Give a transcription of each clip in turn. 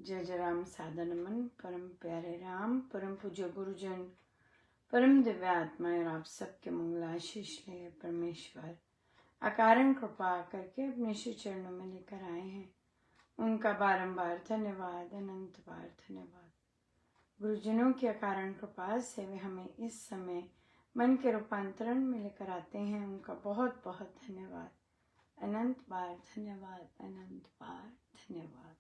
जय जय राम सादा नमन। परम प्यारे राम, परम पूज्य गुरुजन, परम दिव्य आत्मा और आप सबके मंगलाशीष ले परमेश्वर अकारण कृपा करके अपने श्री चरणों में लेकर आए हैं। उनका बारंबार धन्यवाद, अनंत बार धन्यवाद। गुरुजनों की अकारण कृपा से वे हमें इस समय मन के रूपांतरण में लेकर आते हैं। उनका बहुत बहुत धन्यवाद, अनंत बार धन्यवाद, अनंत बार धन्यवाद।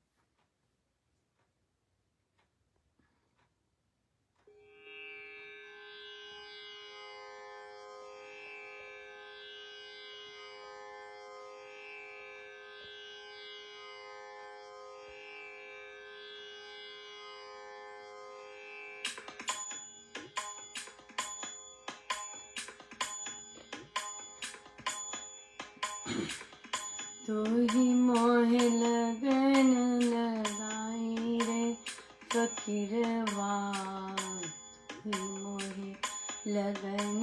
तू ही मोहे लगन लगाई रे फकीरवा, तू ही मोहे लगन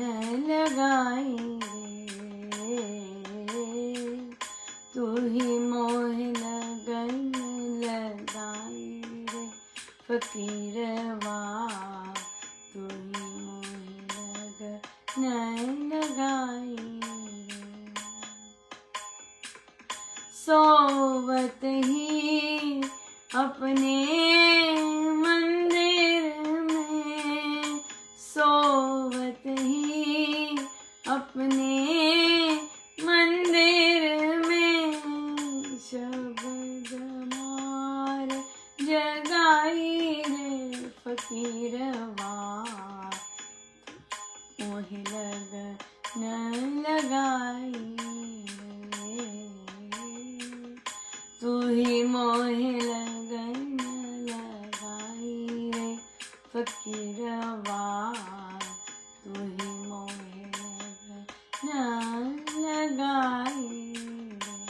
लगाई रे, तू ही मोहे लगन लगाई रे फकीरवा, तू ही मोहे लगन लगाई। सोवत ही अपने मंदिर में, सोवत ही अपने मंदिर में, शब्द मार जगाई रे फकीरवा, मोहे लगन लगाई। तू ही मोहे लगन लगाई रे फकीरवा, तू ही मोहे लगन लगाई रे।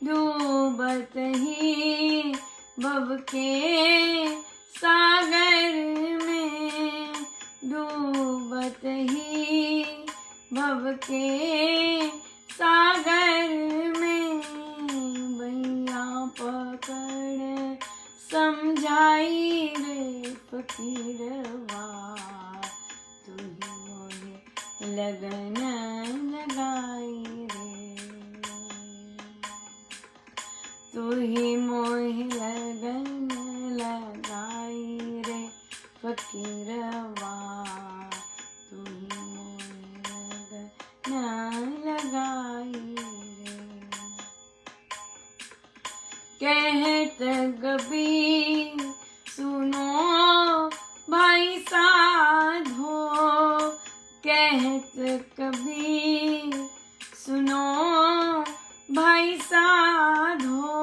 डूबत ही भव के सागर में, डूबत ही भव के सागर में, भैया पकड़ समझाई रे फकीरवा, तू ही मोहे लगन लगाई रे, तू ही मोहे लगन लगाई रे फकीरवा, तू ही मोहे लगन लगाई रे। कहत कबीर सुनो भाई साधो, कहत कबीर सुनो भाई साधो,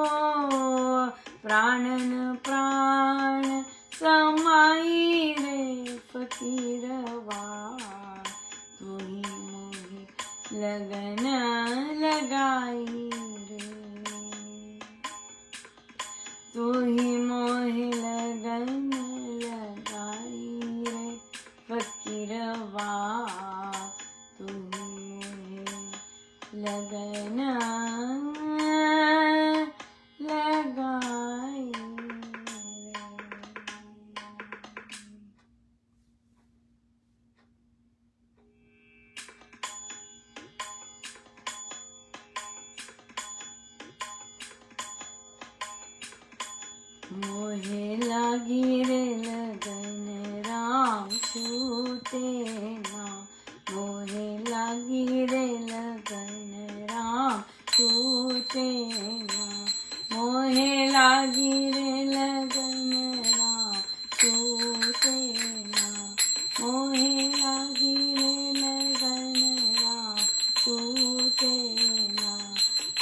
प्राणन प्राण समाई रे फकीरवा, तू ही मोहे लगन लगाई रे, तू ही मोहे लगन लगाई रे फकीरवा, तू ही मोहे लगन लगाई रे। मोहे लागी रे लगन राम छूटे ना, मोहे लागी रे लगन राम छूटे ना, मोहे लागी रे लगन राम छूटे ना, मोहे लागी रे लगन राम छूटे ना,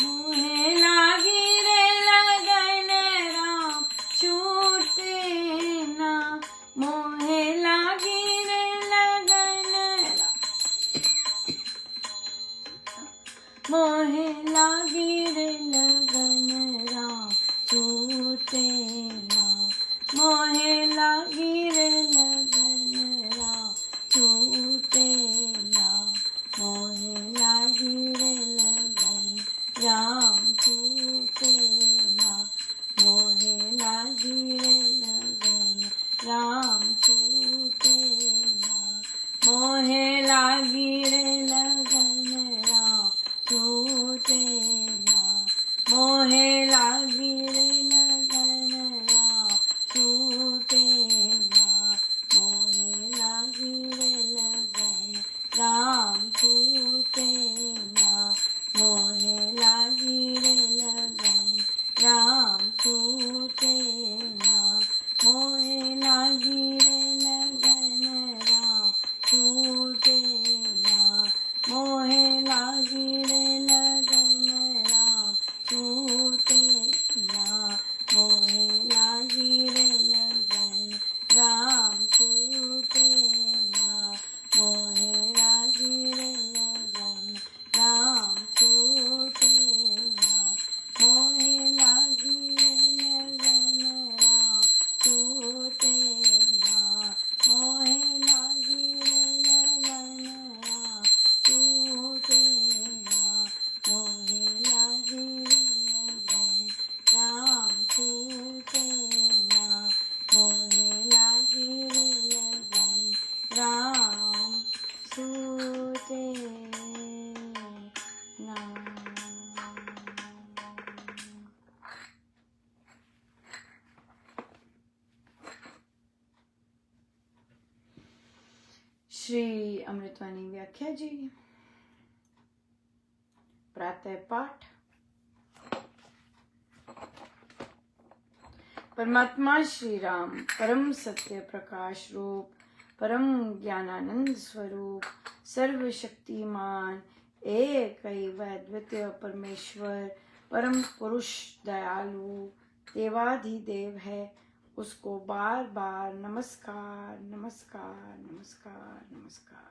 मोहे लागी रे लगन राम छूटे ना, मोहे लागी रे लगन मोहे लागी रे लगन राम छूटे श्री अमृतवाणी व्याख्या जी। प्रातः पाठ। परमात्मा श्री राम परम सत्य प्रकाश रूप, परम ज्ञानानंद स्वरूप, सर्वशक्तिमान एक अद्वितीय परमेश्वर, परम पुरुष दयालु देवाधिदेव है, उसको बार बार नमस्कार नमस्कार नमस्कार नमस्कार।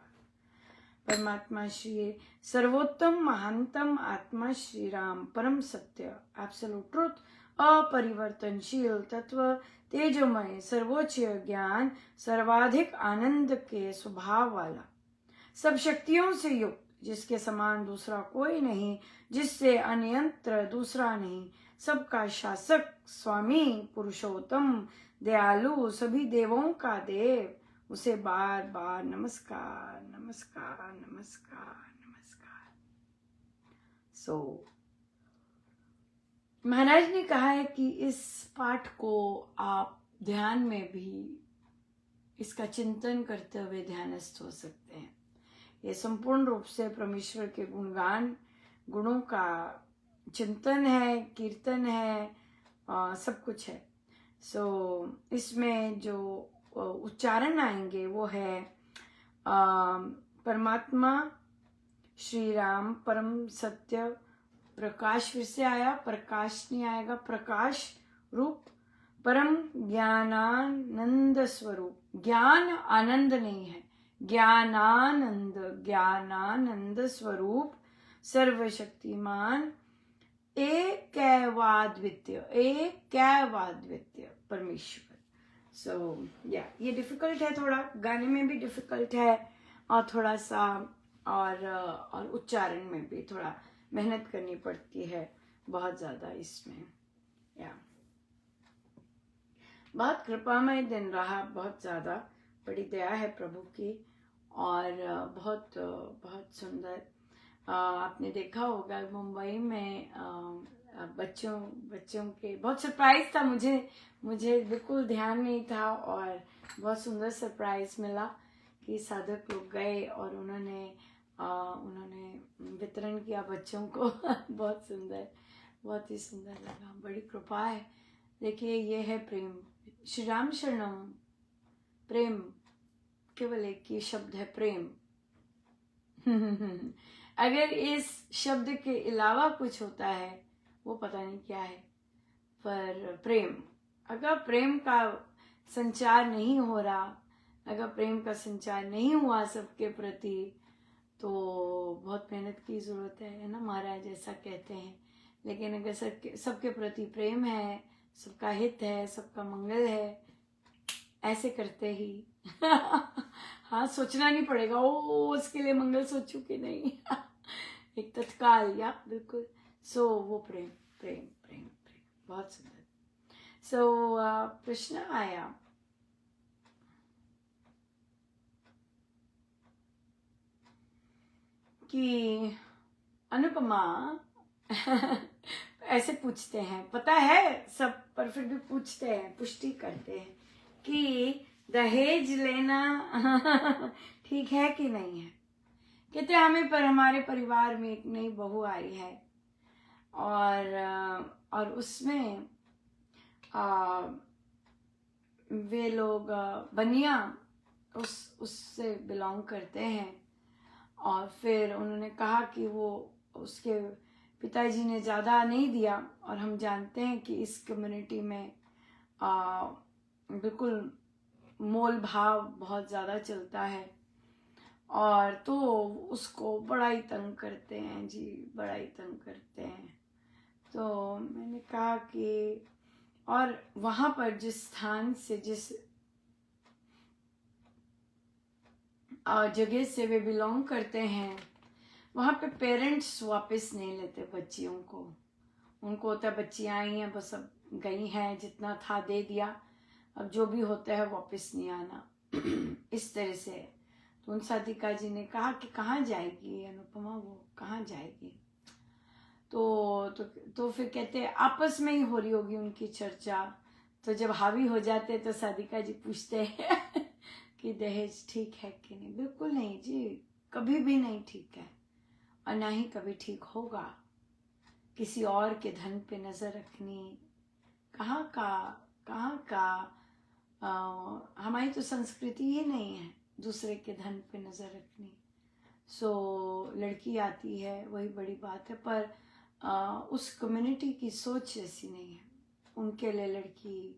परमात्मा श्री सर्वोत्तम महानतम आत्मा श्री राम परम सत्य एब्सोल्यूट ट्रुथ, अपरिवर्तनशील तत्व, तेजोमय सर्वोच्च ज्ञान, सर्वाधिक आनंद के स्वभाव वाला, सब शक्तियों से युक्त, जिसके समान दूसरा कोई नहीं, जिससे अन्यंत्र दूसरा नहीं, सबका शासक, स्वामी, पुरुषोत्तम, दयालु, सभी देवों का देव, उसे बार बार नमस्कार नमस्कार नमस्कार नमस्कार। महाराज ने कहा है कि इस पाठ को आप ध्यान में भी इसका चिंतन करते हुए ध्यानस्थ हो सकते हैं। ये संपूर्ण रूप से परमेश्वर के गुणगान, गुणों का चिंतन है, कीर्तन है, सब कुछ है। इसमें जो उच्चारण आएंगे वो है परमात्मा श्री राम परम सत्य प्रकाश, फिर से आया, प्रकाश नहीं आएगा, प्रकाश रूप, परम ज्ञानानंद स्वरूप, ज्ञान आनंद नहीं है, ज्ञानानंद, ज्ञानानंद स्वरूप, सर्वशक्तिमान, एकैवाद्वितीय परमेश्वर। ये डिफिकल्ट है, थोड़ा गाने में भी डिफिकल्ट है, और थोड़ा सा और उच्चारण में भी थोड़ा मेहनत करनी पड़ती है बहुत ज्यादा इसमें। बहुत कृपामय दिन रहा, बहुत ज्यादा बड़ी दया है प्रभु की, और बहुत बहुत सुंदर। आपने देखा होगा मुंबई में बच्चों के बहुत सरप्राइज था, मुझे बिल्कुल ध्यान नहीं था, और बहुत सुंदर सरप्राइज मिला कि साधक लोग गए और उन्होंने वितरण किया बच्चों को। बहुत सुंदर, बहुत ही सुंदर लगा, बड़ी कृपा है। देखिए ये है प्रेम, श्री राम शरणम प्रेम, केवल एक ही शब्द है प्रेम। अगर इस शब्द के अलावा कुछ होता है वो पता नहीं क्या है, पर प्रेम, अगर प्रेम का संचार नहीं हो रहा, अगर प्रेम का संचार नहीं हुआ सबके प्रति, तो बहुत मेहनत की जरूरत है ना, महाराज ऐसा कहते हैं। लेकिन अगर सबके प्रति प्रेम है, सबका हित है, सबका मंगल है, ऐसे करते ही हाँ, सोचना नहीं पड़ेगा ओ उसके लिए मंगल सोचूं कि नहीं एक तत्काल, या बिल्कुल। वो प्रेम प्रेम प्रेम प्रेम, बहुत सुंदर। प्रश्न आया कि अनुपमा ऐसे पूछते हैं, पता है सब, पर फिर भी पूछते हैं, पुष्टि करते हैं कि दहेज लेना ठीक है कि नहीं है। कहते हमें, पर हमारे परिवार में एक नई बहू आई है, और उसमें वे लोग बनिया उससे बिलोंग करते हैं, और फिर उन्होंने कहा कि वो उसके पिताजी ने ज़्यादा नहीं दिया, और हम जानते हैं कि इस कम्युनिटी में बिल्कुल मोल भाव बहुत ज़्यादा चलता है, और तो उसको बड़ा ही तंग करते हैं जी, बड़ा ही तंग करते हैं। तो मैंने कहा कि, और वहाँ पर जिस स्थान से, जिस जगह से वे बिलोंग करते हैं, वहाँ पे पेरेंट्स वापस नहीं लेते बच्चियों को। उनको होता है बच्चियाँ आई हैं, बस अब गई हैं, जितना था दे दिया, अब जो भी होता है वापस नहीं आना इस तरह से। तो उन साधिका जी ने कहा कि कहाँ जाएगी अनुपमा, वो कहाँ जाएगी। तो फिर कहते आपस में ही हो रही होगी उनकी चर्चा। तो जब हावी हो जाते तो साधिका जी पूछते हैं कि दहेज ठीक है कि नहीं। बिल्कुल नहीं जी, कभी भी नहीं ठीक है और ना ही कभी ठीक होगा। किसी और के धन पे नजर रखनी कहाँ का हमारी तो संस्कृति ही नहीं है दूसरे के धन पे नजर रखनी। सो लड़की आती है वही बड़ी बात है, पर उस कम्युनिटी की सोच ऐसी नहीं है। उनके लिए लड़की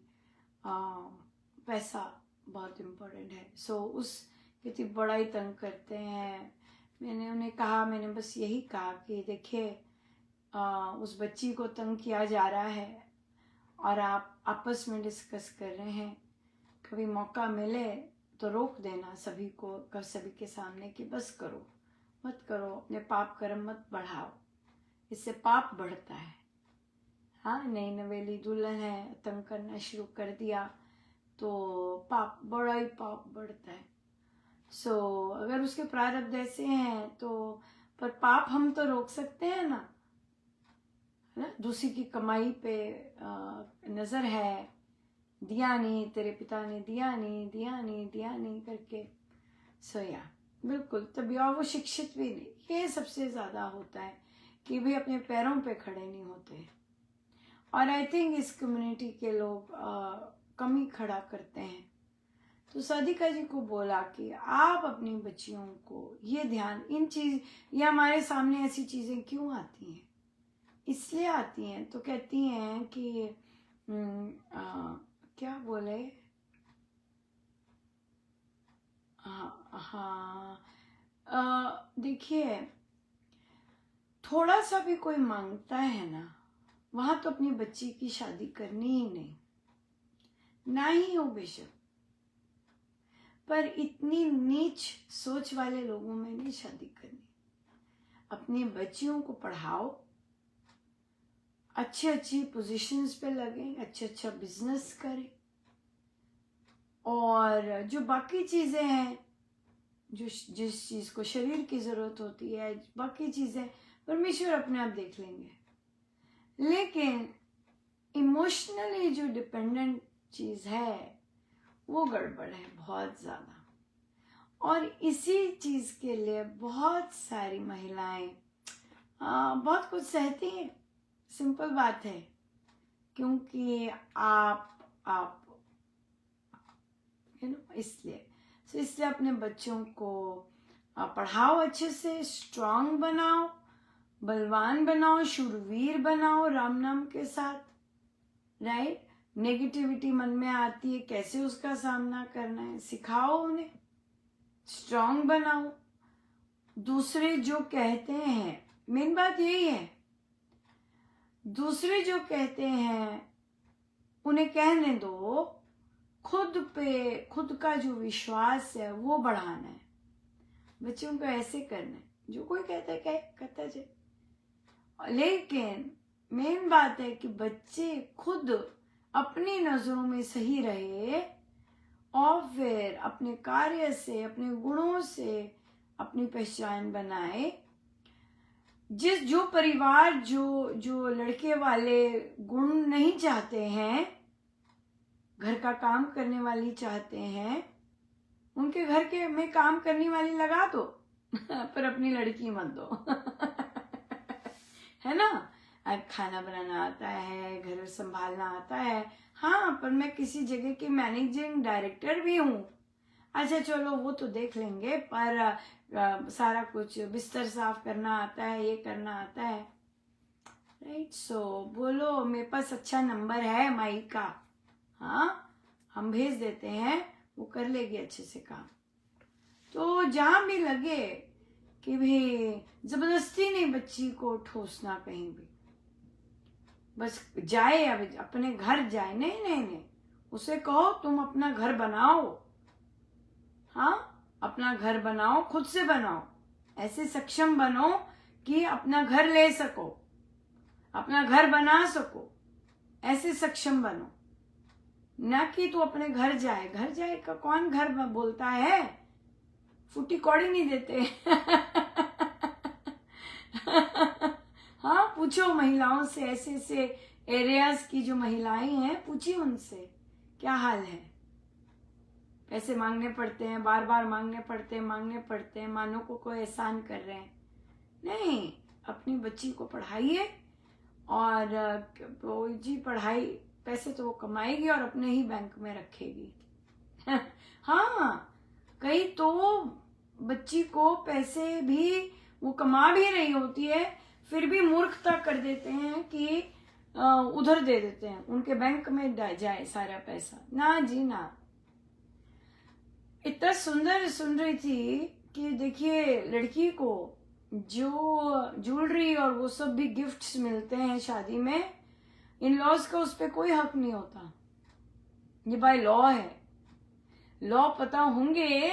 पैसा बहुत इम्पोर्टेंट है। सो उस कितनी बड़ा ही तंग करते हैं। मैंने उन्हें कहा, मैंने बस यही कहा कि देखिए उस बच्ची को तंग किया जा रहा है और आप आपस में डिस्कस कर रहे हैं, कभी मौका मिले तो रोक देना सभी को, सभी के सामने कि बस करो मत करो, अपने पाप कर्म मत बढ़ाओ, इससे पाप बढ़ता है। हाँ, नई नवेली दुल्हन है, तंग करना शुरू कर दिया तो पाप, बड़ा ही पाप बढ़ता है। सो अगर उसके प्रारब्ध ऐसे हैं तो, पर पाप हम तो रोक सकते हैं ना, है ना। दूसरी की कमाई पे नजर है, दिया नहीं, तेरे पिता ने दिया नहीं करके। सो या बिल्कुल, तभी और वो शिक्षित भी नहीं। ये सबसे ज्यादा होता है कि भी अपने पैरों पे खड़े नहीं होते। और आई थिंक इस कम्युनिटी के लोग कम ही खड़ा करते हैं। तो साधिका जी को बोला कि आप अपनी बच्चियों को ये ध्यान, इन चीज, ये हमारे सामने ऐसी चीजें क्यों आती हैं, इसलिए आती हैं तो कहती हैं कि क्या बोले, हाँ देखिए, थोड़ा सा भी कोई मांगता है ना, वहां तो अपनी बच्ची की शादी करनी ही नहीं, ना ही हो बेशक, पर इतनी नीच सोच वाले लोगों में नहीं शादी करनी। अपनी बच्चियों को पढ़ाओ, अच्छी पोजीशंस पे लगें, अच्छा बिजनेस करें, और जो बाकी चीजें हैं, जो जिस चीज को शरीर की जरूरत होती है, बाकी चीजें परमेश्वर अपने आप देख लेंगे। लेकिन इमोशनली जो डिपेंडेंट चीज है वो गड़बड़ है बहुत ज्यादा। और इसी चीज के लिए बहुत सारी महिलाएं बहुत कुछ सहती हैं। सिंपल बात है, क्योंकि आप इसलिए अपने बच्चों को पढ़ाओ, अच्छे से स्ट्रांग बनाओ, बलवान बनाओ, शूरवीर बनाओ राम नाम के साथ, राइट। नेगेटिविटी मन में आती है, कैसे उसका सामना करना है सिखाओ उन्हें, स्ट्रांग बनाओ। दूसरे जो कहते हैं, मेन बात यही है, दूसरे जो कहते हैं उन्हें कहने दो, खुद का जो विश्वास है वो बढ़ाना है। बच्चों को ऐसे करना है, जो कोई कहता है कहता जाए। लेकिन मेन बात है कि बच्चे खुद अपनी नजरों में सही रहे और फिर अपने कार्य से, अपने गुणों से अपनी पहचान बनाए। जो परिवार जो लड़के वाले गुण नहीं चाहते हैं, घर का काम करने वाली चाहते हैं, उनके घर के में काम करने वाली लगा दो पर अपनी लड़की मत दो है ना। खाना बनाना आता है, घर संभालना आता है, हाँ, पर मैं किसी जगह की मैनेजिंग डायरेक्टर भी हूँ, अच्छा चलो वो तो देख लेंगे, पर सारा कुछ बिस्तर साफ करना आता है, ये करना आता है, राइट। सो बोलो मेरे पास अच्छा नंबर है माई का, हाँ हम भेज देते हैं, वो कर लेगी अच्छे से काम। तो जहां भी लगे कि भी जबरदस्ती नहीं बच्ची को ठोसना कहीं भी, बस जाए, अब अपने घर जाए, नहीं, उसे कहो तुम अपना घर बनाओ, हाँ अपना घर बनाओ, खुद से बनाओ, ऐसे सक्षम बनो कि अपना घर ले सको, अपना घर बना सको, ऐसे सक्षम बनो। ना कि तू अपने घर जाए का कौन घर बोलता है, फुटी कौड़ी नहीं देते हाँ, पूछो महिलाओं से, ऐसे एरियाज की जो महिलाएं हैं, पूछिए उनसे क्या हाल है, पैसे मांगने पड़ते हैं, बार बार मांगने पड़ते हैं, मानो को कोई एहसान कर रहे हैं। नहीं, अपनी बच्ची को पढ़ाइए और वो जी पढ़ाई, पैसे तो वो कमाएगी और अपने ही बैंक में रखेगी। हाँ, कई तो बच्ची को पैसे भी वो कमा भी रही होती है, फिर भी मूर्खता कर देते हैं कि उधर दे देते हैं, उनके बैंक में जाए सारा पैसा। ना जी ना। इतना सुंदर सुन रही थी कि देखिए लड़की को जो ज्वेलरी और वो सब भी गिफ्ट्स मिलते हैं शादी में, इन लॉज का उस पर कोई हक नहीं होता। ये बाय लॉ है, लॉ पता होंगे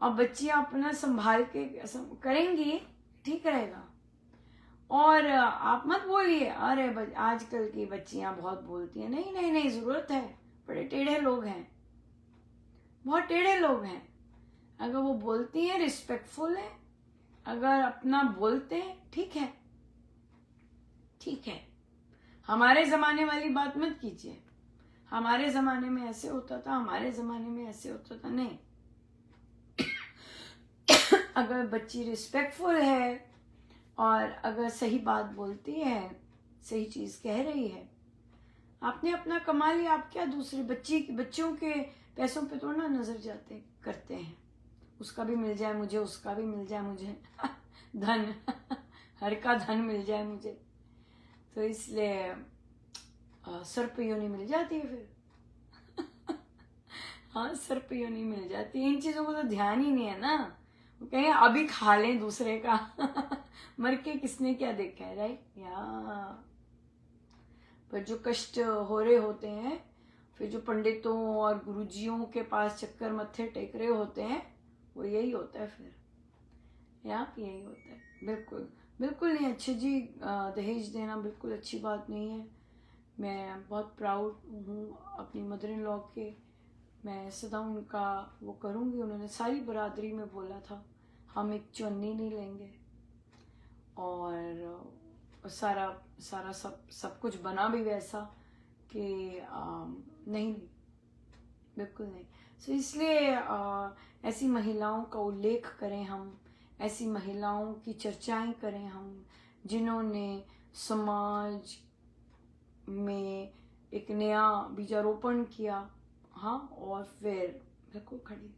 और बच्चियां अपना संभाल के करेंगी, ठीक रहेगा। और आप मत बोलिए अरे आजकल की बच्चियां बहुत बोलती हैं। नहीं नहीं नहीं, जरूरत है, बड़े टेढ़े लोग हैं, बहुत टेढ़े लोग हैं। अगर वो बोलती हैं, रिस्पेक्टफुल है, अगर अपना बोलते हैं, ठीक है, ठीक है। हमारे जमाने वाली बात मत कीजिए, हमारे जमाने में ऐसे होता था, हमारे जमाने में ऐसे होता था। नहीं, अगर बच्ची रिस्पेक्टफुल है और अगर सही बात बोलती है, सही चीज कह रही है, आपने अपना कमा लिया, आप क्या दूसरे बच्चों के पैसों पे तो ना नजर जाते करते हैं। उसका भी मिल जाए मुझे, उसका भी मिल जाए मुझे, धन हर का धन मिल जाए मुझे, तो इसलिए सर्प योनि मिल जाती है फिर। हाँ, सर्प योनि मिल जाती है। इन चीजों को तो ध्यान ही नहीं है ना, वो कहेंगे अभी खा लें दूसरे का। मर के किसने क्या देखा है, राइट? या पर जो कष्ट हो रहे होते हैं, फिर जो पंडितों और गुरुजियों के पास चक्कर मत्थे टेक रहे होते हैं, वो यही होता है फिर, या यही होता है। बिल्कुल बिल्कुल नहीं अच्छे जी, दहेज देना बिल्कुल अच्छी बात नहीं है। मैं बहुत प्राउड हूँ अपनी मदर इन लॉ के, मैं सदा उनका वो करूँगी। उन्होंने सारी बरादरी में बोला था हम एक चुन्नी नहीं लेंगे, और सारा सारा सब कुछ बना भी वैसा कि नहीं, बिल्कुल नहीं। सो इसलिए ऐसी महिलाओं का उल्लेख करें हम, ऐसी महिलाओं की चर्चाएं करें हम, जिन्होंने समाज में एक नया बीजारोपण किया। हाँ, और फिर बिल्कुल खड़ी,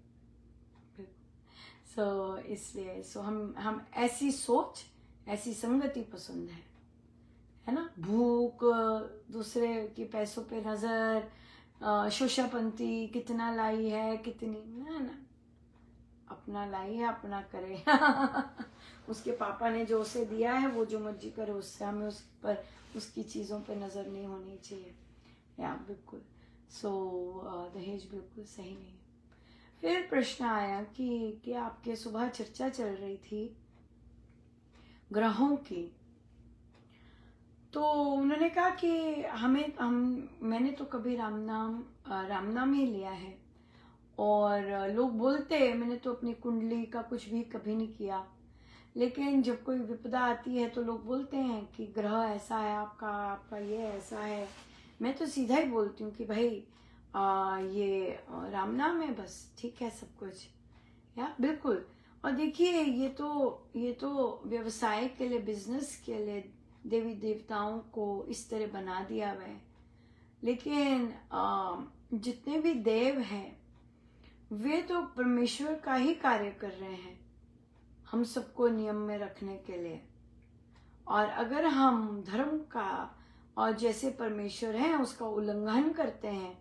सो इसलिए हम ऐसी सोच, ऐसी संगति पसंद है ना। भूख, दूसरे के पैसों पे नजर, शोषापंथी, कितना लाई है कितनी, ना, अपना लाई है अपना करे। उसके पापा ने जो उसे दिया है वो जो मर्जी करे, उससे हमें उस पर उसकी चीजों पे नजर नहीं होनी चाहिए। या बिल्कुल, सो दहेज बिल्कुल सही नहीं। फिर प्रश्न आया कि आपके सुबह चर्चा चल रही थी ग्रहों की, तो उन्होंने कहा कि मैंने तो कभी राम नाम ही लिया है, और लोग बोलते, मैंने तो अपनी कुंडली का कुछ भी कभी नहीं किया, लेकिन जब कोई विपदा आती है तो लोग बोलते हैं कि ग्रह ऐसा है आपका ये ऐसा है। मैं तो सीधा ही बोलती हूँ कि भाई ये राम नाम है बस, ठीक है सब कुछ, या बिल्कुल। और देखिए ये तो व्यवसाय के लिए, बिजनेस के लिए देवी देवताओं को इस तरह बना दिया हुआ है, लेकिन जितने भी देव हैं वे तो परमेश्वर का ही कार्य कर रहे हैं हम सबको नियम में रखने के लिए। और अगर हम धर्म का और जैसे परमेश्वर है उसका उल्लंघन करते हैं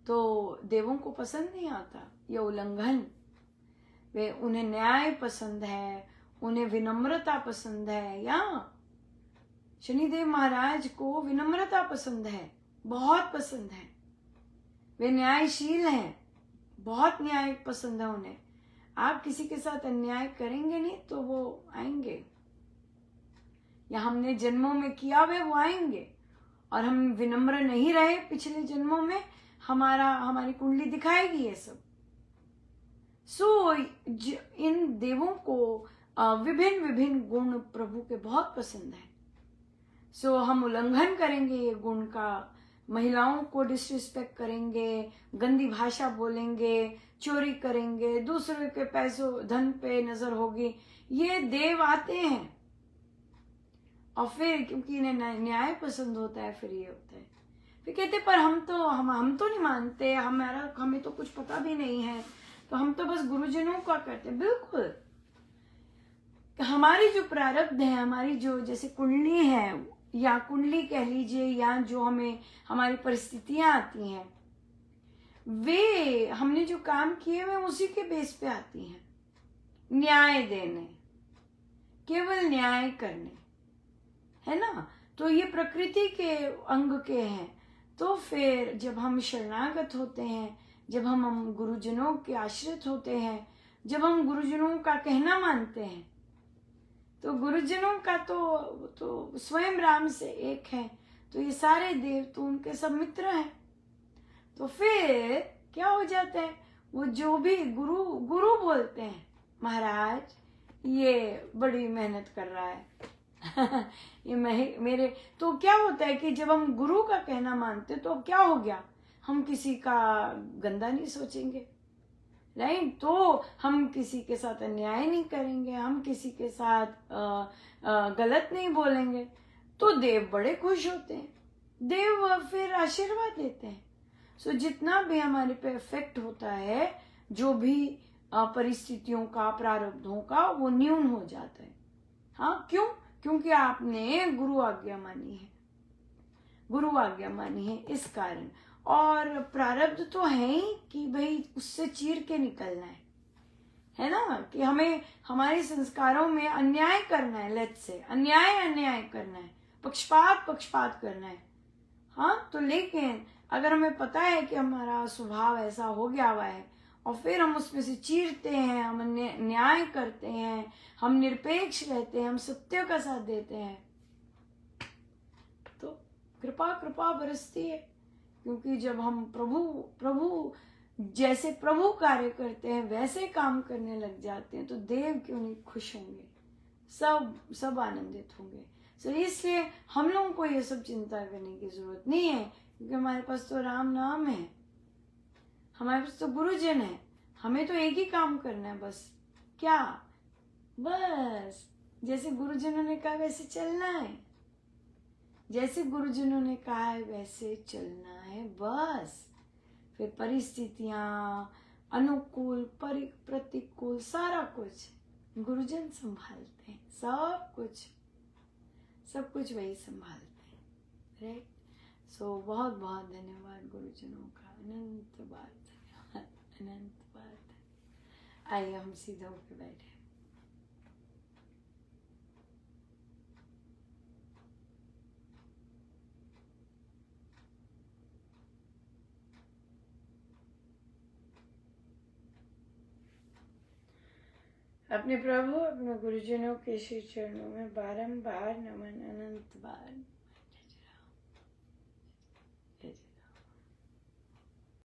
तो देवों को पसंद नहीं आता ये उल्लंघन। वे, उन्हें न्याय पसंद है, उन्हें विनम्रता पसंद है। या शनिदेव महाराज को विनम्रता पसंद है, बहुत पसंद है। वे न्यायशील हैं, बहुत न्याय पसंद है उन्हें। आप किसी के साथ अन्याय करेंगे नहीं तो वो आएंगे, या हमने जन्मों में किया हुआ वो आएंगे। और हम विनम्र नहीं रहे पिछले जन्मों में, हमारी कुंडली दिखाएगी ये सब। सो इन देवों को विभिन्न विभिन्न गुण प्रभु के बहुत पसंद है। सो हम उल्लंघन करेंगे ये गुण का, महिलाओं को डिसरिस्पेक्ट करेंगे, गंदी भाषा बोलेंगे, चोरी करेंगे, दूसरों के पैसों धन पे नजर होगी, ये देव आते हैं। और फिर क्योंकि इन्हें न्याय पसंद होता है, फिर ये होता है, फिर कहते पर हम तो नहीं मानते, हमें तो कुछ पता भी नहीं है, तो हम तो बस गुरुजनों का करते। बिल्कुल, हमारी जो प्रारब्ध है, हमारी जो जैसे कुंडली है, या कुंडली कह लीजिए, या जो हमें हमारी परिस्थितियां आती हैं, वे हमने जो काम किए हुए उसी के बेस पे आती हैं। न्याय देने, केवल न्याय करने, है ना। तो ये प्रकृति के अंग के हैं। तो फिर जब हम शरणागत होते हैं, जब हम गुरुजनों के आश्रित होते हैं, जब हम गुरुजनों का कहना मानते हैं, तो गुरुजनों का तो स्वयं राम से एक है, तो ये सारे देव तो उनके सब मित्र हैं। तो फिर क्या हो जाता है, वो जो भी गुरु बोलते हैं, महाराज ये बड़ी मेहनत कर रहा है ये मेरे, तो क्या होता है कि जब हम गुरु का कहना मानते तो क्या हो गया, हम किसी का गंदा नहीं सोचेंगे, राइट। तो हम किसी के साथ अन्याय नहीं करेंगे, हम किसी के साथ गलत नहीं बोलेंगे, तो देव बड़े खुश होते हैं, देव फिर आशीर्वाद देते हैं। सो जितना भी हमारे पे इफेक्ट होता है, जो भी परिस्थितियों का, प्रारब्धों का, वो न्यून हो जाता है। हाँ, क्यों? क्योंकि आपने गुरु आज्ञा मानी है, गुरु आज्ञा मानी है, इस कारण। और प्रारब्ध तो है ही कि भाई उससे चीर के निकलना है ना, कि हमें हमारे संस्कारों में अन्याय करना है, लेट से अन्याय करना है, पक्षपात करना है। हाँ, तो लेकिन अगर हमें पता है कि हमारा स्वभाव ऐसा हो गया हुआ है, और फिर हम उसमें से चीरते हैं, हम न्याय करते हैं, हम निरपेक्ष रहते हैं, हम सत्य का साथ देते हैं, तो कृपा बरसती है। क्योंकि जब हम प्रभु जैसे प्रभु कार्य करते हैं, वैसे काम करने लग जाते हैं, तो देव क्यों नहीं खुश होंगे, सब आनंदित होंगे। सो इसलिए हम लोगों को ये सब चिंता करने की जरूरत नहीं है, क्योंकि हमारे पास तो राम नाम है, हमारे पास तो गुरुजन है, हमें तो एक ही काम करना है, बस क्या, बस जैसे गुरुजनों ने कहा वैसे चलना है, जैसे गुरुजनों ने कहा है वैसे चलना है, बस। फिर परिस्थितियां, अनुकूल प्रतिकूल, सारा कुछ गुरुजन संभालते हैं, सब कुछ वही संभालते हैं, राइट। सो बहुत बहुत धन्यवाद गुरुजनों का, अनंत बार धन्यवाद, अनंत बार। आइए हम सीधा होकर बैठे। अपने प्रभु, अपने गुरुजनों के श्री चरणों में बारंबार नमन, अनंत बार।